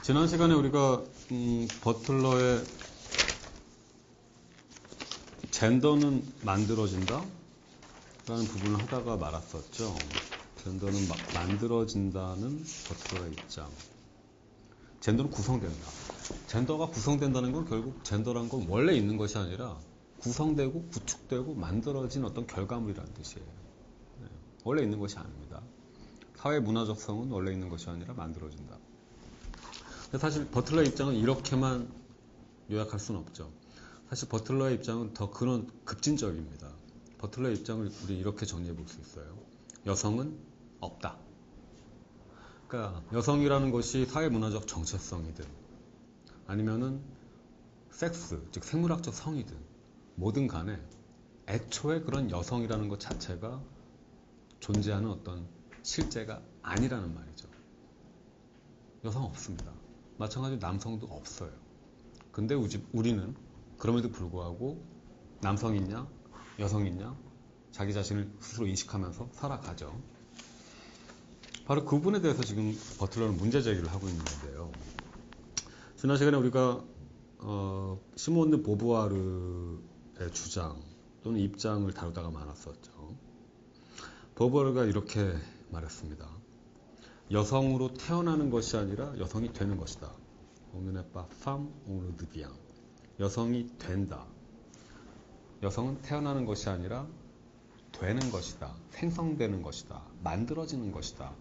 지난 시간에 우리가 버틀러의 젠더는 만들어진다? 라는 부분을 하다가 말았었죠. 젠더는 만들어진다는 버틀러의 입장. 젠더는 구성된다. 젠더가 구성된다는 건 결국 젠더란 건 원래 있는 것이 아니라 구성되고 구축되고 만들어진 어떤 결과물이라는 뜻이에요. 네. 원래 있는 것이 아닙니다. 사회 문화적 성은 원래 있는 것이 아니라 만들어진다. 사실 버틀러의 입장은 이렇게만 요약할 수는 없죠. 사실 버틀러의 입장은 더 그런 급진적입니다. 버틀러의 입장을 우리 이렇게 정리해 볼 수 있어요. 여성은 없다. 그러니까 여성이라는 것이 사회문화적 정체성이든 아니면은 섹스, 즉 생물학적 성이든 뭐든 간에 애초에 그런 여성이라는 것 자체가 존재하는 어떤 실제가 아니라는 말이죠. 여성 없습니다. 마찬가지로 남성도 없어요. 근데 우리는 그럼에도 불구하고 남성 있냐, 여성 있냐, 자기 자신을 스스로 인식하면서 살아가죠. 바로 그 부분에 대해서 지금 버틀러는 문제 제기를 하고 있는 건데요. 지난 시간에 우리가 시몬 드 보부아르의 주장 또는 입장을 다루다가 많았었죠. 보부아르가 이렇게 말했습니다. 여성으로 태어나는 것이 아니라 여성이 되는 것이다. On ne naît pas femme, on le devient. 여성이 된다. 여성은 태어나는 것이 아니라 되는 것이다. 생성되는 것이다. 만들어지는 것이다.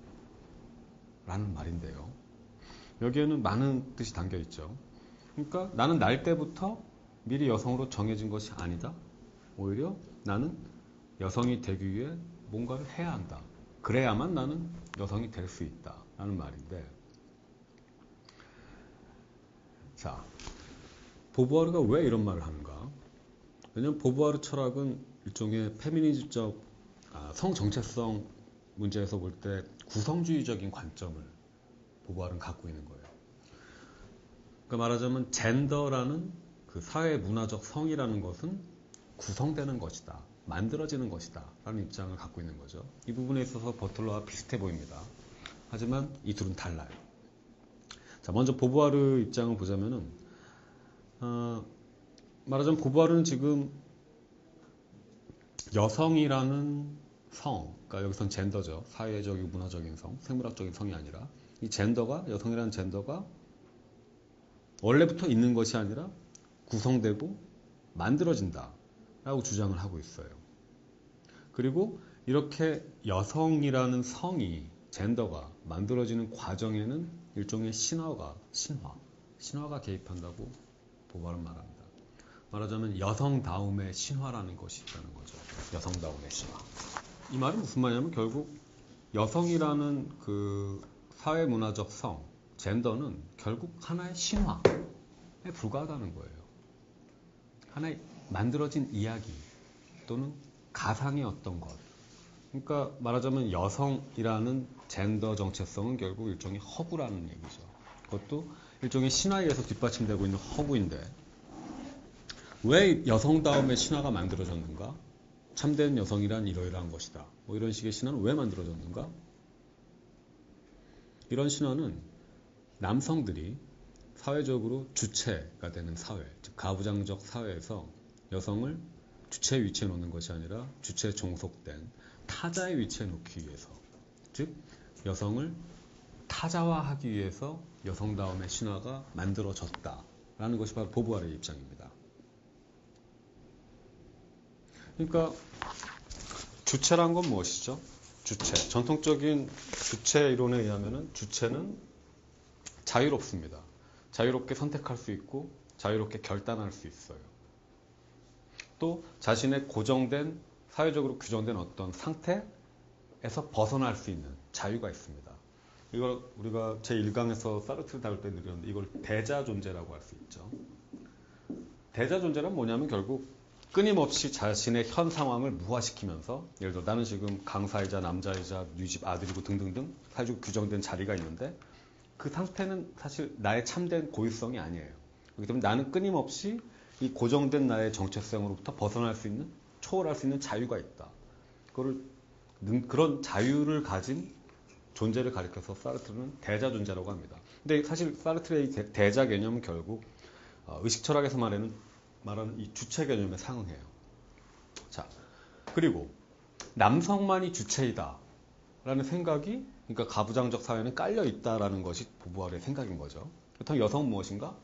라는 말인데요. 여기에는 많은 뜻이 담겨 있죠. 그러니까 나는 날 때부터 미리 여성으로 정해진 것이 아니다. 오히려 나는 여성이 되기 위해 뭔가를 해야 한다. 그래야만 나는 여성이 될 수 있다. 라는 말인데, 자, 보부아르가 왜 이런 말을 하는가? 왜냐하면 보부아르 철학은 일종의 페미니즘적 성 정체성 문제에서 볼 때 구성주의적인 관점을 보부아르는 갖고 있는 거예요. 그러니까 말하자면 젠더라는 그 사회 문화적 성이라는 것은 구성되는 것이다. 만들어지는 것이다. 라는 입장을 갖고 있는 거죠. 이 부분에 있어서 버틀러와 비슷해 보입니다. 하지만 이 둘은 달라요. 자, 먼저 보부아르 입장을 보자면은 말하자면 보부아르는 지금 여성이라는 성, 그러니까 여기선 젠더죠. 사회적이고 문화적인 성, 생물학적인 성이 아니라 이 젠더가, 여성이라는 젠더가 원래부터 있는 것이 아니라 구성되고 만들어진다 라고 주장을 하고 있어요. 그리고 이렇게 여성이라는 성이, 젠더가 만들어지는 과정에는 일종의 신화가 개입한다고 보부아르는 말합니다. 말하자면 여성다움의 신화라는 것이 있다는 거죠. 여성다움의 신화. 이 말은 무슨 말이냐면 결국 여성이라는 그 사회문화적 성, 젠더는 결국 하나의 신화에 불과하다는 거예요. 하나의 만들어진 이야기 또는 가상의 어떤 것. 그러니까 말하자면 여성이라는 젠더 정체성은 결국 일종의 허구라는 얘기죠. 그것도 일종의 신화에 의해서 뒷받침되고 있는 허구인데 왜 여성다움의 신화가 만들어졌는가? 참된 여성이란 이러이러한 것이다. 뭐 이런 식의 신화는 왜 만들어졌는가? 이런 신화는 남성들이 사회적으로 주체가 되는 사회, 즉 가부장적 사회에서 여성을 주체 위치에 놓는 것이 아니라 주체에 종속된 타자의 위치에 놓기 위해서, 즉 여성을 타자화하기 위해서 여성다움의 신화가 만들어졌다라는 것이 바로 보부아르의 입장입니다. 그러니까 주체란 건 무엇이죠? 주체. 전통적인 주체 이론에 의하면 주체는 자유롭습니다. 자유롭게 선택할 수 있고 자유롭게 결단할 수 있어요. 또 자신의 고정된 사회적으로 규정된 어떤 상태에서 벗어날 수 있는 자유가 있습니다. 이걸 우리가 제1강에서 사르트르 다룰 때 느꼈는데 이걸 대자 존재라고 할 수 있죠. 대자 존재란 뭐냐면 결국 끊임없이 자신의 현 상황을 무화시키면서, 예를 들어 나는 지금 강사이자 남자이자 뉘집 아들이고 등등등 사회적으로 규정된 자리가 있는데 그 상태는 사실 나의 참된 고유성이 아니에요. 그렇기 때문에 나는 끊임없이 이 고정된 나의 정체성으로부터 벗어날 수 있는, 초월할 수 있는 자유가 있다. 그런 자유를 가진 존재를 가리켜서 사르트르는 대자 존재라고 합니다. 근데 사실 사르트르의 대자 개념은 결국 의식 철학에서 말하는 이 주체 개념에 상응해요. 자, 그리고 남성만이 주체이다 라는 생각이, 그러니까 가부장적 사회는 깔려 있다라는 것이 보부아르의 생각인 거죠. 그렇다면 여성은 무엇인가?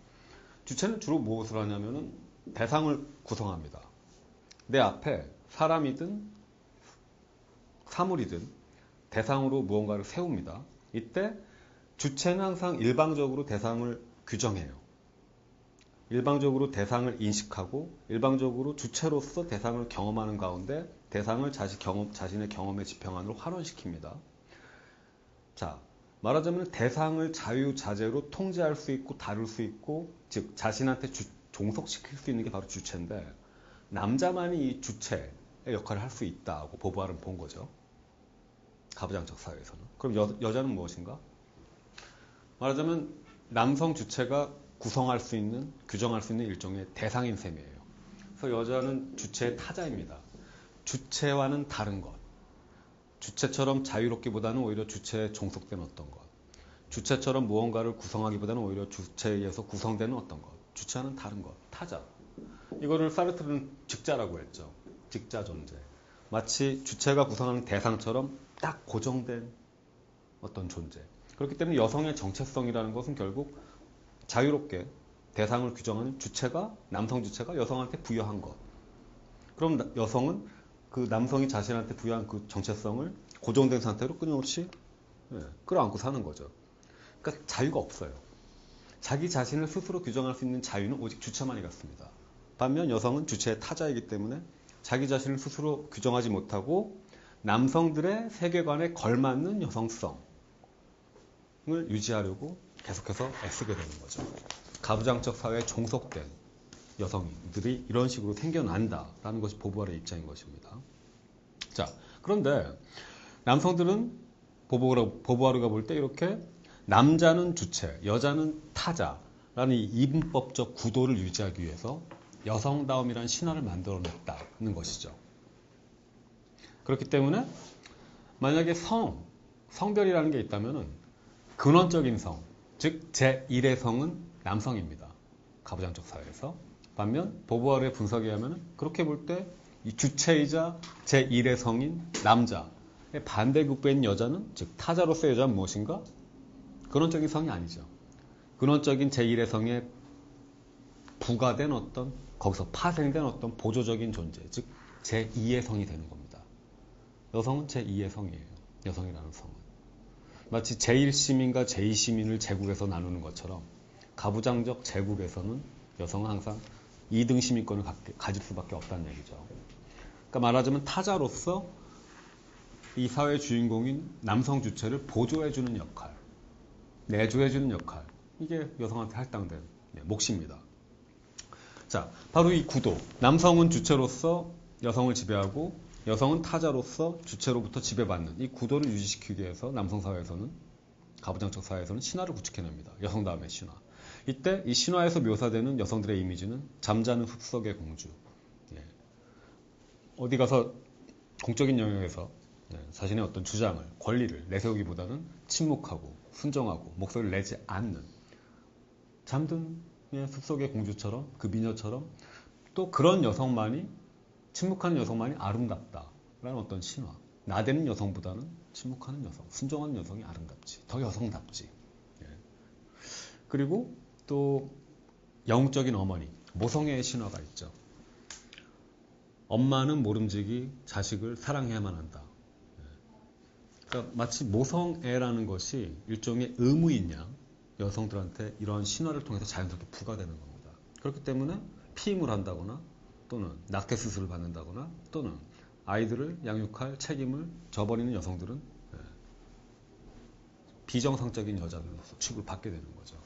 주체는 주로 무엇을 하냐면은 대상을 구성합니다. 내 앞에 사람이든 사물이든 대상으로 무언가를 세웁니다. 이때 주체는 항상 일방적으로 대상을 규정해요. 일방적으로 대상을 인식하고 일방적으로 주체로서 대상을 경험하는 가운데 대상을 자신의 경험의 지평안으로 환원시킵니다. 자, 말하자면 대상을 자유자재로 통제할 수 있고 다룰 수 있고, 즉 자신한테 종속시킬 수 있는 게 바로 주체인데, 남자만이 이 주체의 역할을 할 수 있다고 보부아르는 본 거죠. 가부장적 사회에서는. 그럼 여자는 무엇인가? 말하자면 남성 주체가 구성할 수 있는, 규정할 수 있는 일종의 대상인 셈이에요. 그래서 여자는 주체의 타자입니다. 주체와는 다른 것. 주체처럼 자유롭기보다는 오히려 주체에 종속된 어떤 것. 주체처럼 무언가를 구성하기보다는 오히려 주체에 의해서 구성되는 어떤 것. 주체와는 다른 것. 타자. 이거를 사르트르는 직자라고 했죠. 직자 존재. 마치 주체가 구성하는 대상처럼 딱 고정된 어떤 존재. 그렇기 때문에 여성의 정체성이라는 것은 결국 자유롭게 대상을 규정하는 주체가, 남성 주체가 여성한테 부여한 것. 그럼 여성은 그 남성이 자신한테 부여한 그 정체성을 고정된 상태로 끊임없이 끌어안고 사는 거죠. 그러니까 자유가 없어요. 자기 자신을 스스로 규정할 수 있는 자유는 오직 주체만이 갖습니다. 반면 여성은 주체의 타자이기 때문에 자기 자신을 스스로 규정하지 못하고 남성들의 세계관에 걸맞는 여성성을 유지하려고 계속해서 애쓰게 되는 거죠. 가부장적 사회에 종속된 여성들이 이런 식으로 생겨난다라는 것이 보부아르의 입장인 것입니다. 자, 그런데 남성들은 보부아르가 볼 때 이렇게 남자는 주체, 여자는 타자라는 이 이분법적 구도를 유지하기 위해서 여성다움이라는 신화를 만들어냈다는 것이죠. 그렇기 때문에 만약에 성별이라는 게 있다면 근원적인 성, 즉 제1의 성은 남성입니다. 가부장적 사회에서. 반면 보부아르의 분석에 의하면 그렇게 볼 때 이 주체이자 제1의 성인 남자의 반대급부인 여자는, 즉 타자로서의 여자는 무엇인가? 근원적인 성이 아니죠. 근원적인 제1의 성에 부가된 어떤, 거기서 파생된 어떤 보조적인 존재, 즉 제2의 성이 되는 겁니다. 여성은 제2의 성이에요. 여성이라는 성은. 마치 제1시민과 제2시민을 제국에서 나누는 것처럼 가부장적 제국에서는 여성은 항상 2등 시민권을 가질 수밖에 없다는 얘기죠. 그러니까 말하자면 타자로서 이 사회의 주인공인 남성 주체를 보조해주는 역할, 내조해주는 역할, 이게 여성한테 할당된 몫입니다. 자, 바로 이 구도, 남성은 주체로서 여성을 지배하고 여성은 타자로서 주체로부터 지배받는 이 구도를 유지시키기 위해서 남성 사회에서는, 가부장적 사회에서는 신화를 구축해냅니다. 여성다움의 신화. 이때 이 신화에서 묘사되는 여성들의 이미지는 잠자는 흙속의 공주. 어디 가서 공적인 영역에서 자신의 어떤 주장을, 권리를 내세우기보다는 침묵하고 순정하고 목소리를 내지 않는 잠든 숲속의 공주처럼, 그 미녀처럼, 또 그런 여성만이, 침묵하는 여성만이 아름답다라는 어떤 신화. 나대는 여성보다는 침묵하는 여성, 순종하는 여성이 아름답지, 더 여성답지. 그리고 또 영적인 어머니, 모성애의 신화가 있죠. 엄마는 모름지기 자식을 사랑해야만 한다. 그러니까 마치 모성애라는 것이 일종의 의무인 양 여성들한테 이런 신화를 통해서 자연스럽게 부과되는 겁니다. 그렇기 때문에 피임을 한다거나 또는 낙태 수술을 받는다거나 또는 아이들을 양육할 책임을 져버리는 여성들은 비정상적인 여자들로서 취급을 받게 되는 거죠.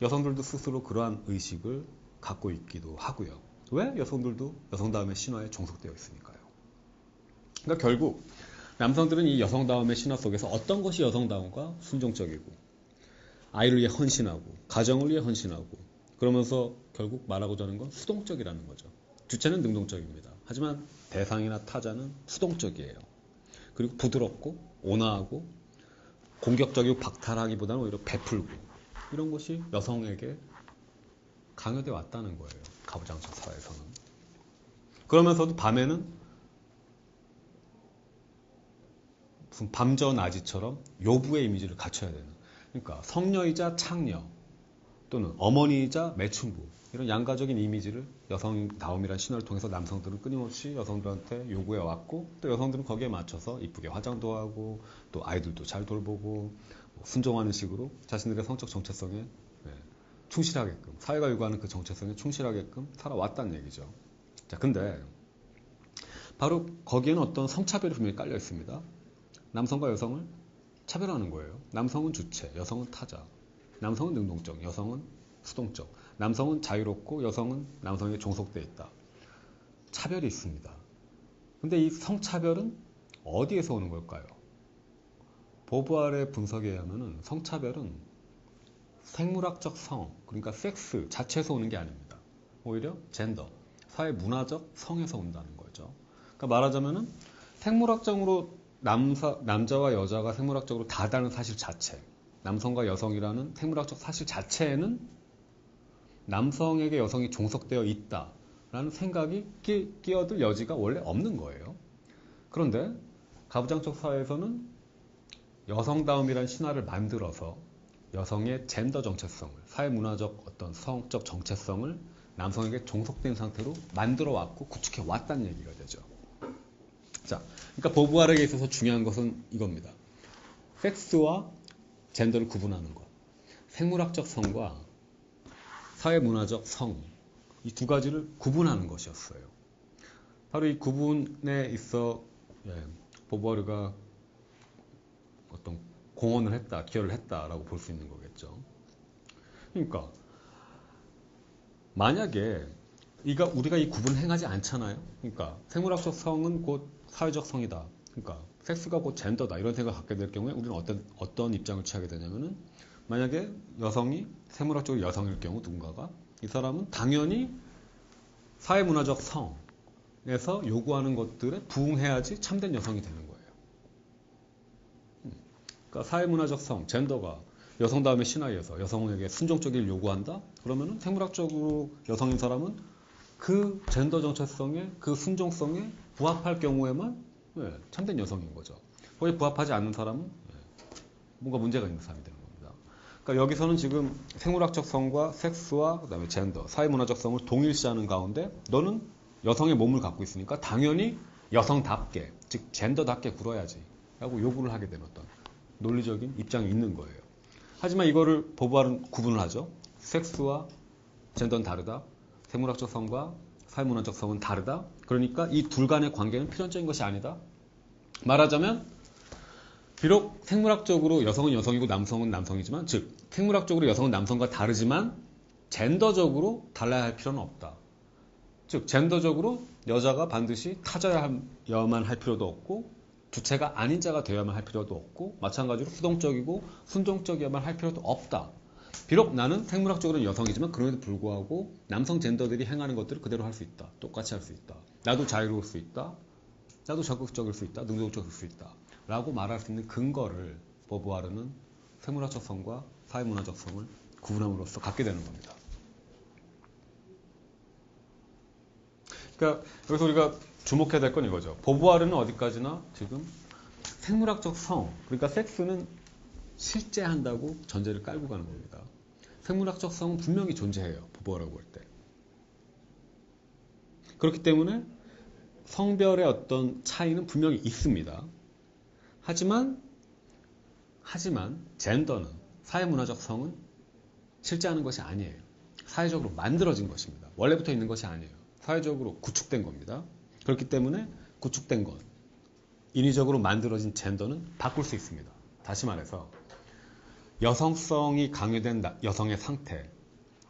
여성들도 스스로 그러한 의식을 갖고 있기도 하고요. 왜? 여성들도 여성다움의 신화에 종속되어 있으니까요. 그러니까 결국 남성들은 이 여성다움의 신화 속에서 어떤 것이 여성다움과 순종적이고, 아이를 위해 헌신하고, 가정을 위해 헌신하고, 그러면서 결국 말하고자 하는 건 수동적이라는 거죠. 주체는 능동적입니다. 하지만 대상이나 타자는 수동적이에요. 그리고 부드럽고 온화하고 공격적이고 박탈하기보다는 오히려 베풀고 이런 것이 여성에게 강요돼 왔다는 거예요. 가부장적 사회에서는. 그러면서도 밤에는 무슨 밤저 낮이처럼 요부의 이미지를 갖춰야 되는. 그러니까 성녀이자 창녀 또는 어머니이자 매춘부 이런 양가적인 이미지를 여성다움이라는 신화를 통해서 남성들은 끊임없이 여성들한테 요구해 왔고 또 여성들은 거기에 맞춰서 이쁘게 화장도 하고 또 아이들도 잘 돌보고 순종하는 식으로 자신들의 성적 정체성에 충실하게끔 사회가 요구하는 그 정체성에 충실하게끔 살아왔다는 얘기죠. 자, 근데 바로 거기에는 어떤 성차별이 분명히 깔려 있습니다. 남성과 여성을 차별하는 거예요. 남성은 주체, 여성은 타자. 남성은 능동적, 여성은 수동적. 남성은 자유롭고 여성은 남성에게 종속되어 있다. 차별이 있습니다. 근데 이 성차별은 어디에서 오는 걸까요? 보부알의 분석에 의하면 성차별은 생물학적 성, 그러니까 섹스 자체에서 오는 게 아닙니다. 오히려 젠더, 사회 문화적 성에서 온다는 거죠. 그러니까 말하자면은 생물학적으로 남자와 여자가 생물학적으로 다르다는 사실 자체, 남성과 여성이라는 생물학적 사실 자체에는 남성에게 여성이 종속되어 있다라는 생각이 끼어들 여지가 원래 없는 거예요. 그런데 가부장적 사회에서는 여성다움이라는 신화를 만들어서 여성의 젠더 정체성을, 사회문화적 어떤 성적 정체성을 남성에게 종속된 상태로 만들어 왔고 구축해 왔다는 얘기가 되죠. 자, 그러니까 보부알에게 있어서 중요한 것은 이겁니다. 섹스와 젠더를 구분하는 것. 생물학적 성과 사회문화적 성, 이 두 가지를 구분하는 것이었어요. 바로 이 구분에 있어 보부아르가 어떤 공헌을 했다, 기여를 했다라고 볼 수 있는 거겠죠. 그러니까 만약에 우리가 이 구분을 행하지 않잖아요. 그러니까 생물학적 성은 곧 사회적 성이다. 그러니까 섹스가 곧 젠더다. 이런 생각을 갖게 될 경우에 우리는 어떤 입장을 취하게 되냐면은 만약에 여성이 생물학적으로 여성일 경우 누군가가 이 사람은 당연히 사회문화적 성에서 요구하는 것들에 부응해야지 참된 여성이 되는 거예요. 그러니까 사회문화적 성, 젠더가 여성다움의 신화에서 여성에게 순종적인 요구한다? 그러면 생물학적으로 여성인 사람은 그 젠더 정체성에, 그 순종성에 부합할 경우에만 참된 여성인 거죠. 거기에 부합하지 않는 사람은 뭔가 문제가 있는 사람이 되는 겁니다. 그러니까 여기서는 지금 생물학적 성과 섹스와 그다음에 젠더, 사회문화적 성을 동일시하는 가운데 너는 여성의 몸을 갖고 있으니까 당연히 여성답게, 즉 젠더답게 굴어야지 라고 요구를 하게 되는 어떤 논리적인 입장이 있는 거예요. 하지만 이거를 보부알은 구분을 하죠. 섹스와 젠더는 다르다. 생물학적 성과 사회문화적 성은 다르다. 그러니까 이 둘 간의 관계는 필연적인 것이 아니다. 말하자면 비록 생물학적으로 여성은 여성이고 남성은 남성이지만 즉 생물학적으로 여성은 남성과 다르지만 젠더적으로 달라야 할 필요는 없다. 즉 젠더적으로 여자가 반드시 타자여야만 할 필요도 없고 주체가 아닌 자가 되어야만 할 필요도 없고 마찬가지로 수동적이고 순종적이어야만 할 필요도 없다. 비록 나는 생물학적으로는 여성이지만 그럼에도 불구하고 남성 젠더들이 행하는 것들을 그대로 할 수 있다. 똑같이 할 수 있다. 나도 자유로울 수 있다. 나도 적극적일 수 있다. 능동적일 수 있다. 라고 말할 수 있는 근거를 보부아르는 생물학적 성과 사회문화적 성을 구분함으로써 갖게 되는 겁니다. 그러니까 여기서 우리가 주목해야 될 건 이거죠. 보부아르는 어디까지나 지금 생물학적 성, 그러니까 섹스는 실제 한다고 전제를 깔고 가는 겁니다. 생물학적 성은 분명히 존재해요. 보부아르가 볼 때. 그렇기 때문에 성별의 어떤 차이는 분명히 있습니다. 하지만 젠더는 사회문화적 성은 실제하는 것이 아니에요. 사회적으로 만들어진 것입니다. 원래부터 있는 것이 아니에요. 사회적으로 구축된 겁니다. 그렇기 때문에 구축된 것, 인위적으로 만들어진 젠더는 바꿀 수 있습니다. 다시 말해서 여성성이 강요된 여성의 상태,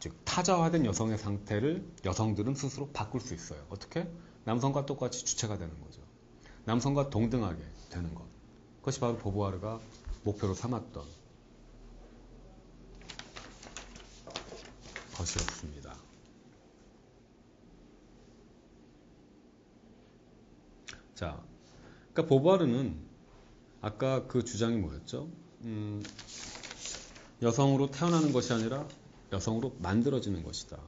즉 타자화된 여성의 상태를 여성들은 스스로 바꿀 수 있어요. 어떻게? 남성과 똑같이 주체가 되는 거죠. 남성과 동등하게 되는 것. 그것이 바로 보부아르가 목표로 삼았던 것이었습니다. 자, 그러니까 보부아르는 아까 그 주장이 뭐였죠? 여성으로 태어나는 것이 아니라 여성으로 만들어지는 것이다.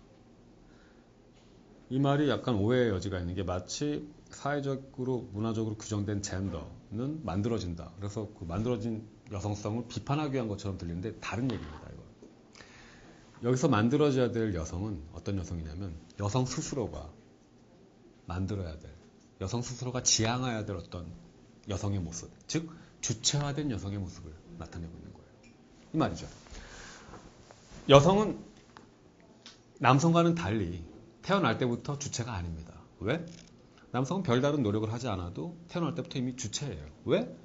이 말이 약간 오해의 여지가 있는 게 마치 사회적으로 문화적으로 규정된 젠더는 만들어진다. 그래서 그 만들어진 여성성을 비판하기 위한 것처럼 들리는데 다른 얘기입니다. 이거. 여기서 만들어져야 될 여성은 어떤 여성이냐면 여성 스스로가 만들어야 될, 여성 스스로가 지향해야 될 어떤 여성의 모습, 즉 주체화된 여성의 모습을 나타내고 있는 거예요. 이 말이죠. 여성은 남성과는 달리 태어날 때부터 주체가 아닙니다. 왜? 남성은 별다른 노력을 하지 않아도 태어날 때부터 이미 주체예요. 왜?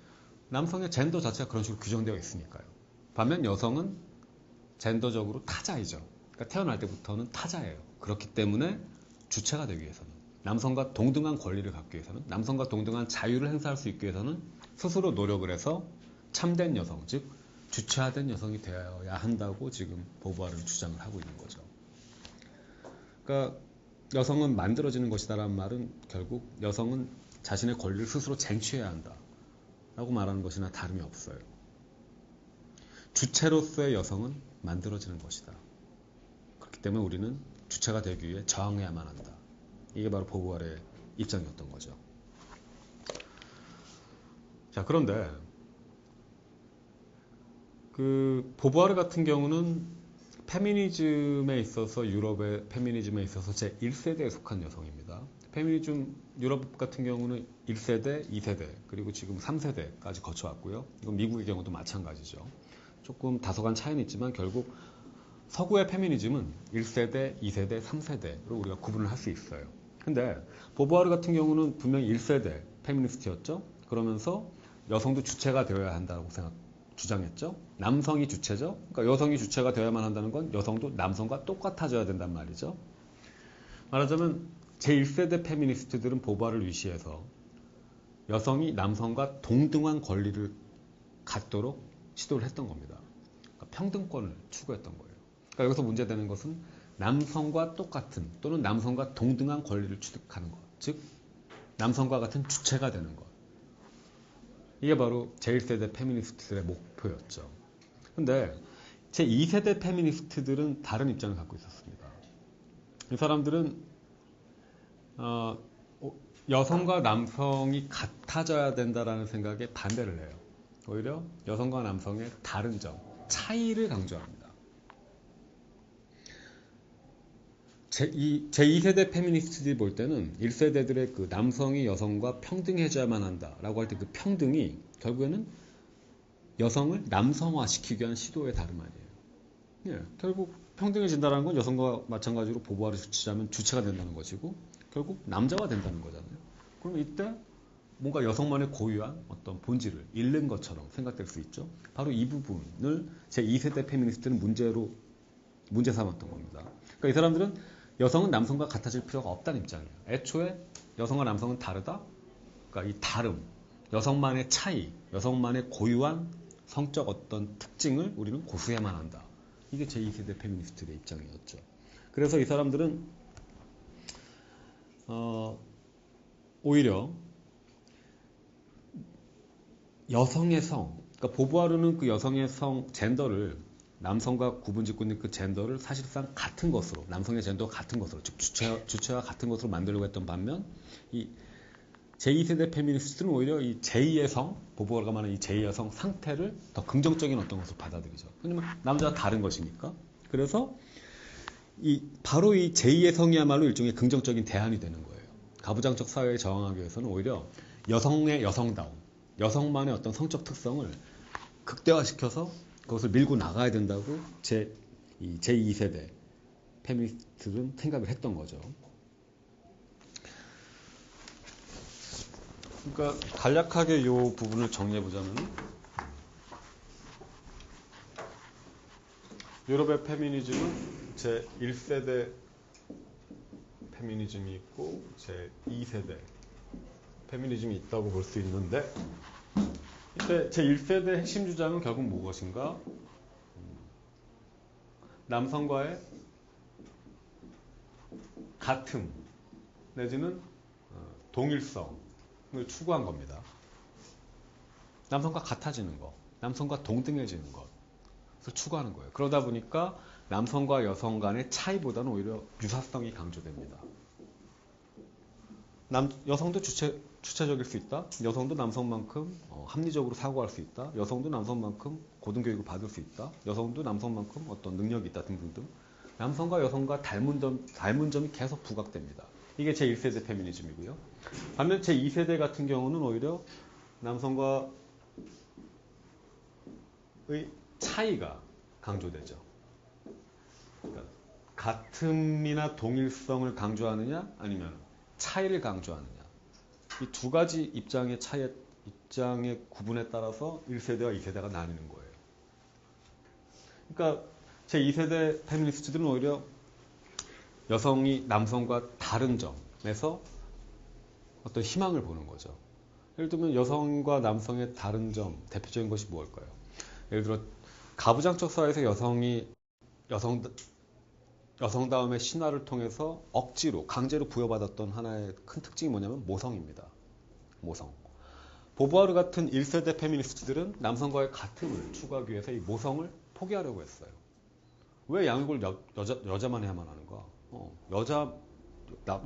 남성의 젠더 자체가 그런 식으로 규정되어 있으니까요. 반면 여성은 젠더적으로 타자이죠. 그러니까 태어날 때부터는 타자예요. 그렇기 때문에 주체가 되기 위해서는, 남성과 동등한 권리를 갖기 위해서는, 남성과 동등한 자유를 행사할 수 있기 위해서는 스스로 노력을 해서 참된 여성, 즉 주체화된 여성이 되어야 한다고 지금 보부아르는 주장을 하고 있는 거죠. 그러니까 여성은 만들어지는 것이다라는 말은 결국 여성은 자신의 권리를 스스로 쟁취해야 한다라고 말하는 것이나 다름이 없어요. 주체로서의 여성은 만들어지는 것이다. 그렇기 때문에 우리는 주체가 되기 위해 저항해야만 한다. 이게 바로 보부아르의 입장이었던 거죠. 자, 그런데 그 보부아르 같은 경우는 페미니즘에 있어서, 유럽의 페미니즘에 있어서 제1세대에 속한 여성입니다. 페미니즘 유럽 같은 경우는 1세대, 2세대, 그리고 지금 3세대까지 거쳐왔고요. 이건 미국의 경우도 마찬가지죠. 조금 다소간 차이는 있지만 결국 서구의 페미니즘은 1세대, 2세대, 3세대로 우리가 구분을 할 수 있어요. 근데 보부아르 같은 경우는 분명히 1세대 페미니스트였죠. 그러면서 여성도 주체가 되어야 한다고 주장했죠. 남성이 주체죠. 그러니까 여성이 주체가 되어야만 한다는 건 여성도 남성과 똑같아져야 된단 말이죠. 말하자면 제1세대 페미니스트들은 보부아르를 위시해서 여성이 남성과 동등한 권리를 갖도록 시도를 했던 겁니다. 그러니까 평등권을 추구했던 거예요. 그러니까 여기서 문제되는 것은 남성과 똑같은 또는 남성과 동등한 권리를 취득하는 것, 즉 남성과 같은 주체가 되는 것. 이게 바로 제1세대 페미니스트들의 목표였죠. 근데 제2세대 페미니스트들은 다른 입장을 갖고 있었습니다. 이 사람들은 여성과 남성이 같아져야 된다는 생각에 반대를 해요. 오히려 여성과 남성의 다른 점, 차이를 강조합니다. 제2세대 페미니스트들이 볼 때는 1세대들의 그 남성이 여성과 평등해져야만 한다라고 할 때 그 평등이 결국에는 여성을 남성화시키기 위한 시도의 다름 아니에요. 예, 결국 평등해진다는 건 여성과 마찬가지로 보부아르 주치자면 주체가 된다는 것이고 결국 남자가 된다는 거잖아요. 그럼 이때 뭔가 여성만의 고유한 어떤 본질을 잃는 것처럼 생각될 수 있죠. 바로 이 부분을 제2세대 페미니스트는 문제 삼았던 겁니다. 그러니까 이 사람들은 여성은 남성과 같아질 필요가 없다는 입장이에요. 애초에 여성과 남성은 다르다. 그러니까 이 다름, 여성만의 차이, 여성만의 고유한 성적 어떤 특징을 우리는 고수해야만 한다. 이게 제2세대 페미니스트의 입장이었죠. 그래서 이 사람들은 오히려 여성의 성, 그러니까 보부아르는 그 여성의 성, 젠더를 남성과 구분짓고 있는 그 젠더를 사실상 같은 것으로, 남성의 젠더와 같은 것으로, 즉 주체와 같은 것으로 만들려고 했던 반면 이 제2세대 페미니스트는 오히려 이 제2의 성, 보부아르가 말하는 이 제2의 성 상태를 더 긍정적인 어떤 것으로 받아들이죠. 왜냐면 남자와 다른 것이니까. 그래서 바로 이 제2의 성이야말로 일종의 긍정적인 대안이 되는 거예요. 가부장적 사회에 저항하기 위해서는 오히려 여성의 여성다움, 여성만의 어떤 성적 특성을 극대화시켜서 그것을 밀고 나가야 된다고 제2세대 페미니스트들은 생각을 했던 거죠. 그러니까 간략하게 이 부분을 정리해보자면 유럽의 페미니즘은 제1세대 페미니즘이 있고 제2세대 페미니즘이 있다고 볼 수 있는데 이때 제1세대 핵심 주장은 결국 무엇인가? 남성과의 같음 내지는 동일성을 추구한 겁니다. 남성과 같아지는 거. 남성과 동등해지는 것을 추구하는 거예요. 그러다 보니까 남성과 여성 간의 차이보다는 오히려 유사성이 강조됩니다. 여성도 주체적일 수 있다. 여성도 남성만큼 합리적으로 사고할 수 있다. 여성도 남성만큼 고등교육을 받을 수 있다. 여성도 남성만큼 어떤 능력이 있다 등등등. 남성과 여성과 닮은 점이 계속 부각됩니다. 이게 제1세대 페미니즘이고요. 반면 제2세대 같은 경우는 오히려 남성과의 차이가 강조되죠. 그러니까 같음이나 동일성을 강조하느냐 아니면 차이를 강조하느냐. 이 두 가지 입장의 구분에 따라서 1세대와 2세대가 나뉘는 거예요. 그러니까 제2세대 페미니스트들은 오히려 여성이 남성과 다른 점에서 어떤 희망을 보는 거죠. 예를 들면 여성과 남성의 다른 점, 대표적인 것이 무엇일까요? 예를 들어 가부장적 사회에서 여성이 여성다움의 신화를 통해서 억지로 강제로 부여받았던 하나의 큰 특징이 뭐냐면 모성입니다. 모성. 보부아르 같은 1세대 페미니스트들은 남성과의 같음을 추구하기 위해서 이 모성을 포기하려고 했어요. 왜 양육을 여자만 해야만 하는가?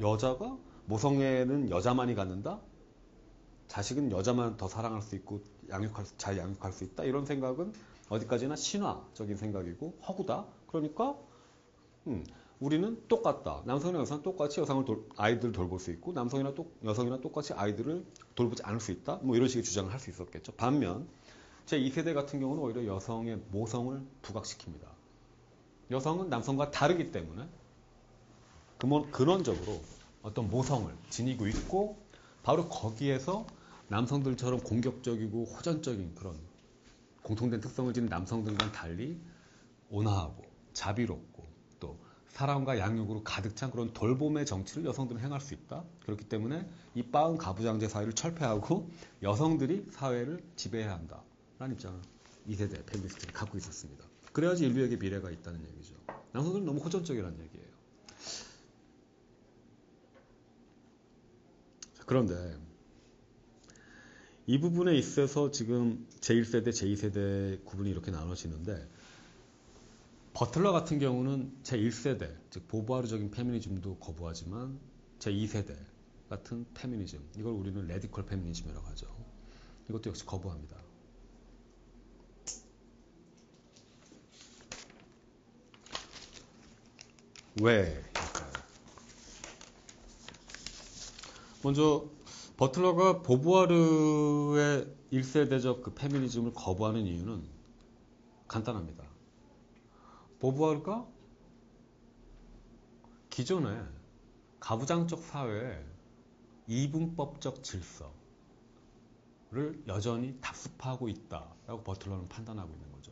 여자가 모성애는 여자만이 갖는다? 자식은 여자만 더 사랑할 수 있고 잘 양육할 수 있다? 이런 생각은 어디까지나 신화적인 생각이고 허구다. 그러니까 우리는 똑같다. 남성이나 여성은 똑같이 아이들을 돌볼 수 있고 여성이나 똑같이 아이들을 돌보지 않을 수 있다. 뭐 이런 식의 주장을 할 수 있었겠죠. 반면 제2세대 같은 경우는 오히려 여성의 모성을 부각시킵니다. 여성은 남성과 다르기 때문에 근원적으로 어떤 모성을 지니고 있고 바로 거기에서 남성들처럼 공격적이고 호전적인 그런 공통된 특성을 지닌 남성들과는 달리 온화하고 자비롭고 또 사랑과 양육으로 가득 찬 그런 돌봄의 정치를 여성들은 행할 수 있다. 그렇기 때문에 이 빠은 가부장제 사회를 철폐하고 여성들이 사회를 지배해야 한다. 라는 입장을 2세대 페미니스트들이 갖고 있었습니다. 그래야지 인류에게 미래가 있다는 얘기죠. 남성들은 너무 호전적이라는 얘기예요. 그런데 이 부분에 있어서 지금 제1세대, 제2세대 구분이 이렇게 나눠지는데 버틀러 같은 경우는 제1세대, 즉 보부아르적인 페미니즘도 거부하지만 제2세대 같은 페미니즘, 이걸 우리는 레디컬 페미니즘이라고 하죠. 이것도 역시 거부합니다. 왜? 먼저 버틀러가 보부아르의 1세대적 그 페미니즘을 거부하는 이유는 간단합니다. 보부아르가 기존에 가부장적 사회의 이분법적 질서를 여전히 답습하고 있다라고 버틀러는 판단하고 있는 거죠.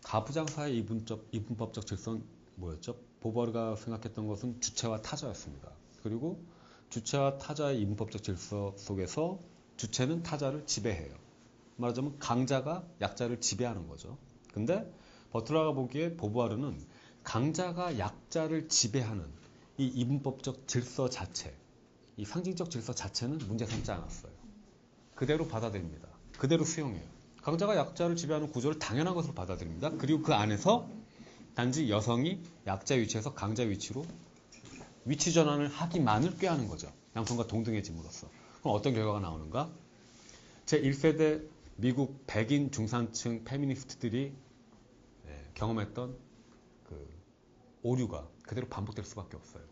가부장 사회의 이분법적 질서는 뭐였죠? 보부아르가 생각했던 것은 주체와 타자였습니다. 그리고 주체와 타자의 이분법적 질서 속에서 주체는 타자를 지배해요. 말하자면 강자가 약자를 지배하는 거죠. 근데 버틀러가 보기에 보부아르는 강자가 약자를 지배하는 이 이분법적 질서 자체, 이 상징적 질서 자체는 문제 삼지 않았어요. 그대로 받아들입니다. 그대로 수용해요. 강자가 약자를 지배하는 구조를 당연한 것으로 받아들입니다. 그리고 그 안에서 단지 여성이 약자 위치에서 강자 위치로 위치 전환을 하기만을 꾀하는 거죠. 남성과 동등해짐으로써. 그럼 어떤 결과가 나오는가? 제1세대 미국 백인 중산층 페미니스트들이 경험했던 그 오류가 그대로 반복될 수밖에 없어요.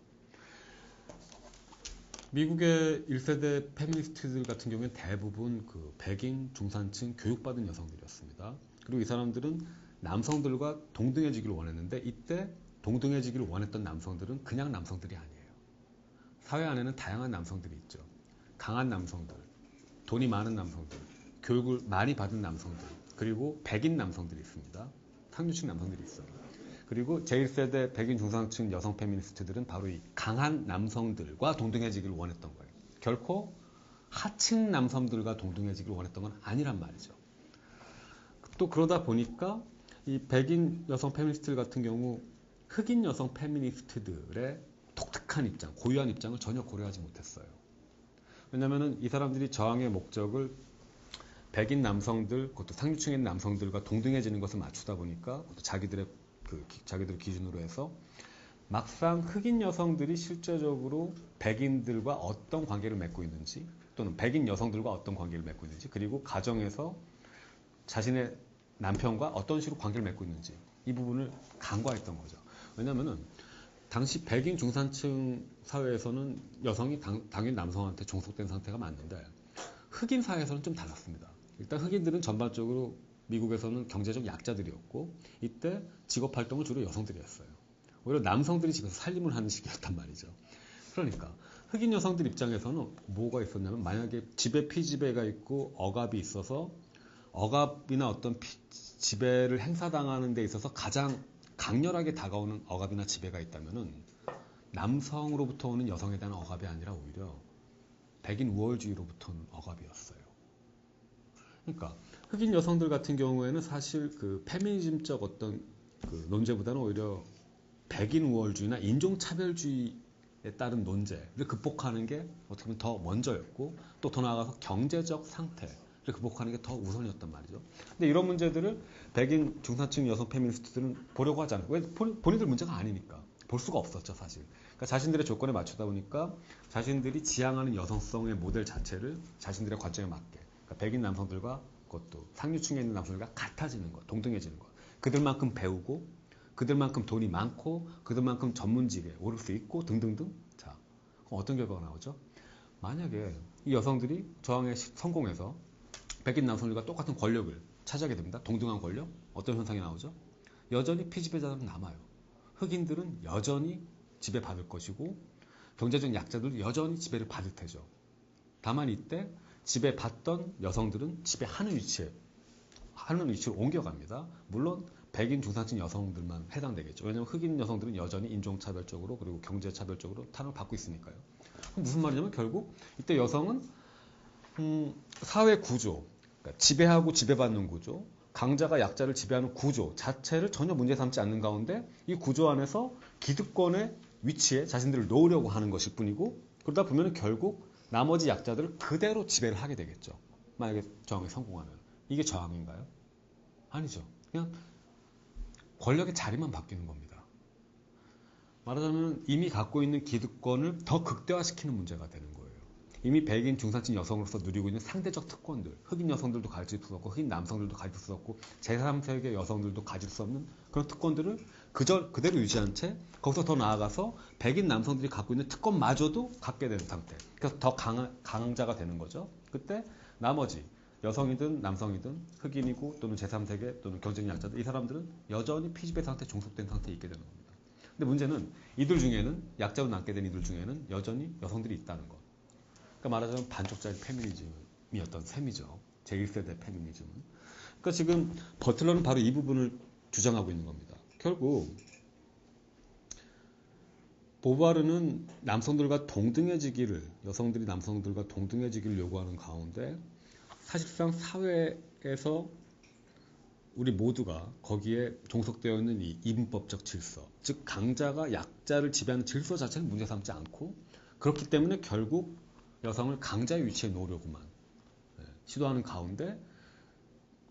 미국의 1세대 페미니스트들 같은 경우는 대부분 그 백인 중산층 교육받은 여성들이었습니다. 그리고 이 사람들은 남성들과 동등해지기를 원했는데 이때 동등해지기를 원했던 남성들은 그냥 남성들이 아니에요. 사회 안에는 다양한 남성들이 있죠. 강한 남성들, 돈이 많은 남성들, 교육을 많이 받은 남성들, 그리고 백인 남성들이 있습니다. 상류층 남성들이 있어요. 그리고 제1세대 백인 중산층 여성 페미니스트들은 바로 이 강한 남성들과 동등해지기를 원했던 거예요. 결코 하층 남성들과 동등해지기를 원했던 건 아니란 말이죠. 또 그러다 보니까 이 백인 여성 페미니스트들 같은 경우 흑인 여성 페미니스트들의 독특한 입장, 고유한 입장을 전혀 고려하지 못했어요. 왜냐하면 이 사람들이 저항의 목적을 백인 남성들, 그것도 상류층에 있는 남성들과 동등해지는 것을 맞추다 보니까 자기들의 자기들 기준으로 해서 막상 흑인 여성들이 실제적으로 백인들과 어떤 관계를 맺고 있는지 또는 백인 여성들과 어떤 관계를 맺고 있는지 그리고 가정에서 자신의 남편과 어떤 식으로 관계를 맺고 있는지 이 부분을 간과했던 거죠. 왜냐하면은 당시 백인 중산층 사회에서는 여성이 당연히 남성한테 종속된 상태가 맞는데 흑인 사회에서는 좀 달랐습니다. 일단 흑인들은 전반적으로 미국에서는 경제적 약자들이었고 이때 직업 활동을 주로 여성들이 했어요. 오히려 남성들이 집에서 살림을 하는 시기였단 말이죠. 그러니까 흑인 여성들 입장에서는 뭐가 있었냐면 만약에 집에 피지배가 있고 억압이 있어서 억압이나 어떤 지배를 행사당하는 데 있어서 가장 강렬하게 다가오는 억압이나 지배가 있다면은 남성으로부터 오는 여성에 대한 억압이 아니라 오히려 백인 우월주의로부터 오는 억압이었어요. 그러니까 흑인 여성들 같은 경우에는 사실 그 페미니즘적 어떤 그 논제보다는 오히려 백인 우월주의나 인종차별주의에 따른 논제를 극복하는 게 어떻게 보면 더 먼저였고 또 더 나아가서 경제적 상태를 극복하는 게 더 우선이었단 말이죠. 근데 이런 문제들을 백인 중산층 여성 페미니스트들은 보려고 하지 않아요. 왜? 본인들 문제가 아니니까. 볼 수가 없었죠, 사실. 그러니까 자신들의 조건에 맞추다 보니까 자신들이 지향하는 여성성의 모델 자체를 자신들의 관점에 맞게 그러니까 백인 남성들과 그것도 상류층에 있는 남성들과 같아지는 것, 동등해지는 것. 그들만큼 배우고 그들만큼 돈이 많고 그들만큼 전문직에 오를 수 있고 등등등. 자, 그럼 어떤 결과가 나오죠? 만약에 이 여성들이 저항에 성공해서 백인 남성들과 똑같은 권력을 차지하게 됩니다. 동등한 권력. 어떤 현상이 나오죠? 여전히 피지배자들은 남아요. 흑인들은 여전히 지배받을 것이고 경제적 약자들은 여전히 지배를 받을 테죠. 다만 이때 지배받던 여성들은 지배하는 위치로 옮겨갑니다. 물론 백인 중산층 여성들만 해당되겠죠. 왜냐하면 흑인 여성들은 여전히 인종차별적으로 그리고 경제차별적으로 탄압을 받고 있으니까요. 그럼 무슨 말이냐면 결국 이때 여성은 사회 구조, 그러니까 지배하고 지배받는 구조, 강자가 약자를 지배하는 구조 자체를 전혀 문제 삼지 않는 가운데 이 구조 안에서 기득권의 위치에 자신들을 놓으려고 하는 것일 뿐이고 그러다 보면 결국 나머지 약자들을 그대로 지배를 하게 되겠죠. 만약에 저항에 성공하면. 이게 저항인가요? 아니죠. 그냥 권력의 자리만 바뀌는 겁니다. 말하자면 이미 갖고 있는 기득권을 더 극대화시키는 문제가 되는 거예요. 이미 백인 중산층 여성으로서 누리고 있는 상대적 특권들, 흑인 여성들도 가질 수 없고 흑인 남성들도 가질 수 없고 제3세계 여성들도 가질 수 없는 그런 특권들을 그대로 유지한 채 거기서 더 나아가서 백인 남성들이 갖고 있는 특권마저도 갖게 되는 상태. 그래서 더 강자가 되는 거죠. 그때 나머지 여성이든 남성이든 흑인이고 또는 제3세계 또는 경쟁 약자들 이 사람들은 여전히 피지배 상태에 종속된 상태에 있게 되는 겁니다. 근데 문제는 이들 중에는 약자로 남게 된 이들 중에는 여전히 여성들이 있다는 것. 그러니까 말하자면 반쪽짜리 페미니즘이었던 셈이죠. 제1세대 페미니즘은. 그러니까 지금 버틀러는 바로 이 부분을 주장하고 있는 겁니다. 결국 보바르는 남성들과 동등해지기를 여성들이 남성들과 동등해지기를 요구하는 가운데 사실상 사회에서 우리 모두가 거기에 종속되어 있는 이 이분법적 질서, 즉 강자가 약자를 지배하는 질서 자체는 문제 삼지 않고 그렇기 때문에 결국 여성을 강자의 위치에 놓으려고만 시도하는 가운데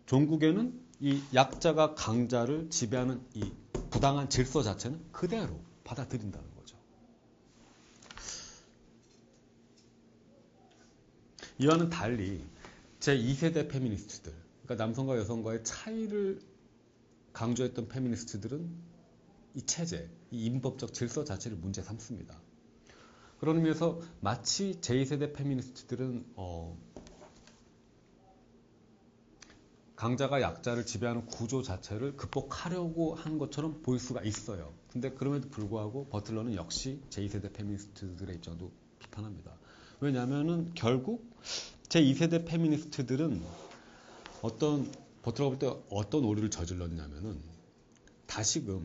종국에는 이 약자가 강자를 지배하는 이 부당한 질서 자체는 그대로 받아들인다는 거죠. 이와는 달리 제2세대 페미니스트들, 그러니까 남성과 여성과의 차이를 강조했던 페미니스트들은 이 체제, 이 인법적 질서 자체를 문제 삼습니다. 그런 의미에서 마치 제2세대 페미니스트들은 강자가 약자를 지배하는 구조 자체를 극복하려고 한 것처럼 보일 수가 있어요. 근데 그럼에도 불구하고 버틀러는 역시 제2세대 페미니스트들의 입장도 비판합니다. 왜냐하면 결국 제2세대 페미니스트들은 버틀러가 볼 때 어떤 오류를 저질렀냐면은 다시금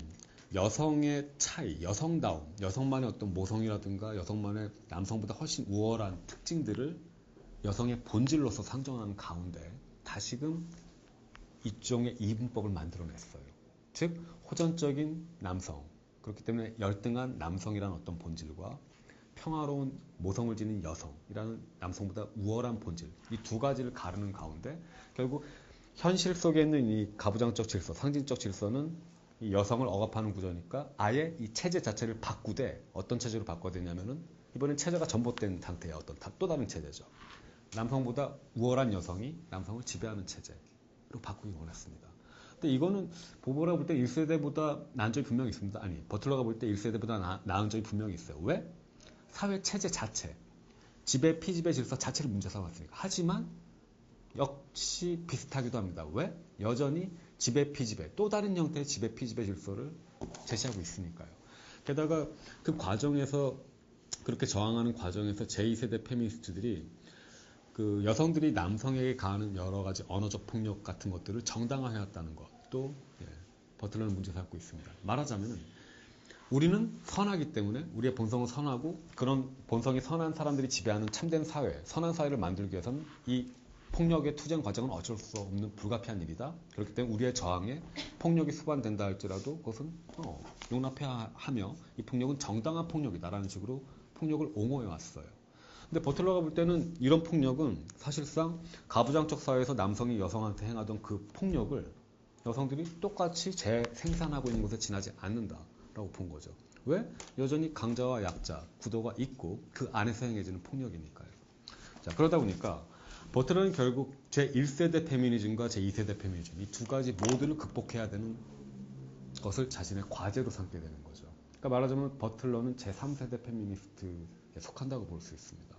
여성의 차이, 여성다움, 여성만의 어떤 모성이라든가 여성만의 남성보다 훨씬 우월한 특징들을 여성의 본질로서 상정하는 가운데 다시금 일종의 이분법을 만들어냈어요. 즉 호전적인 남성, 그렇기 때문에 열등한 남성이라는 어떤 본질과 평화로운 모성을 지닌 여성이라는 남성보다 우월한 본질, 이 두 가지를 가르는 가운데 결국 현실 속에 있는 이 가부장적 질서, 상징적 질서는 이 여성을 억압하는 구조니까 아예 이 체제 자체를 바꾸되 어떤 체제로 바꿔야 되냐면은 이번엔 체제가 전복된 상태의 어떤 또 다른 체제죠. 남성보다 우월한 여성이 남성을 지배하는 체제로 바꾸기 원했습니다. 근데 이거는 보보라가 볼 때 1세대보다 나은 점이 분명히 있습니다. 아니, 버틀러가 볼 때 1세대보다 나은 점이 분명히 있어요. 왜? 사회 체제 자체, 지배, 피지배 질서 자체를 문제 삼았으니까. 하지만 역시 비슷하기도 합니다. 왜? 여전히 지배, 피지배, 또 다른 형태의 지배, 피지배 질서를 제시하고 있으니까요. 게다가 그 과정에서 그렇게 저항하는 과정에서 제2세대 페미니스트들이 그 여성들이 남성에게 가하는 여러 가지 언어적 폭력 같은 것들을 정당화해왔다는 것도 버틀러는 문제 삼고 있습니다. 말하자면 우리는 선하기 때문에 우리의 본성은 선하고 그런 본성이 선한 사람들이 지배하는 참된 사회, 선한 사회를 만들기 위해서는 이 폭력의 투쟁 과정은 어쩔 수 없는 불가피한 일이다. 그렇기 때문에 우리의 저항에 폭력이 수반된다 할지라도 그것은 용납해야 하며 이 폭력은 정당한 폭력이다라는 식으로 폭력을 옹호해 왔어요. 근데 버틀러가 볼 때는 이런 폭력은 사실상 가부장적 사회에서 남성이 여성한테 행하던 그 폭력을 여성들이 똑같이 재생산하고 있는 것에 지나지 않는다라고 본 거죠. 왜? 여전히 강자와 약자 구도가 있고 그 안에서 행해지는 폭력이니까요. 자, 그러다 보니까 버틀러는 결국 제1세대 페미니즘과 제2세대 페미니즘 이 두 가지 모두를 극복해야 되는 것을 자신의 과제로 삼게 되는 거죠. 그러니까 말하자면 버틀러는 제3세대 페미니스트에 속한다고 볼 수 있습니다.